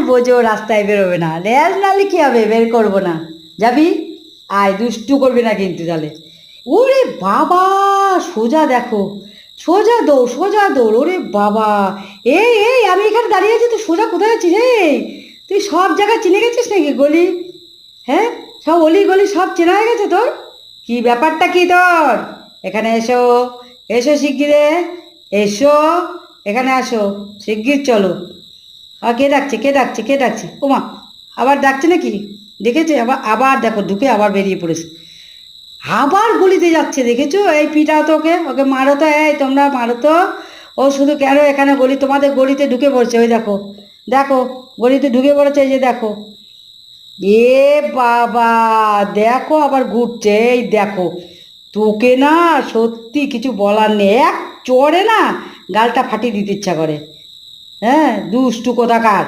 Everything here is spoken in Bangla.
বোঝো রাস্তায় বেরোবে না, রেল নালে কি হবে, বের করবো না। যাবি? আয়, দুষ্টু করবি না কিন্তু তাহলে। ওরে বাবা, সোজা দেখো, সোজা দৌড়, সোজা দৌড়। ওরে বাবা, এই এই আমি এখানে দাঁড়িয়ে আছি, তুই সোজা কোথায় আছিস রে? তুই সব জায়গা চিনে গেছিস নাকি, গলি? হ্যাঁ, সব অলি গলি সব চেনা হয়ে গেছে তোর? কি ব্যাপারটা কি তোর? এখানে এসো, এসো শিগগিরে, এসো, এখানে আসো, শিগগির চলো। আর কে ডাকছে, কে ডাকছে, কে ডাকছে? ওমা, আবার ডাকছে নাকি? দেখেছে, আবার আবার দেখো ঢুকে আবার বেরিয়ে পড়েছে, আবার গলিতে যাচ্ছে, দেখেছো? এই পিটাও তো, ওকে, ওকে মারো তো, এই তোমরা মারো তো। ও শুধু কেন এখানে গলি, তোমাদের গলিতে ঢুকে পড়ছে, ওই দেখো, দেখো, গলিতে ঢুকে পড়েছে, এই যে দেখো। এ বাবা, দেখো আবার ঘুরছে, এই দেখো। তোকে না সত্যি কিছু বলার নেই, এক চড়ে না গালটা ফাটিয়ে দিতে ইচ্ছা করে। হ্যাঁ, দুষ্টু কোথাকার।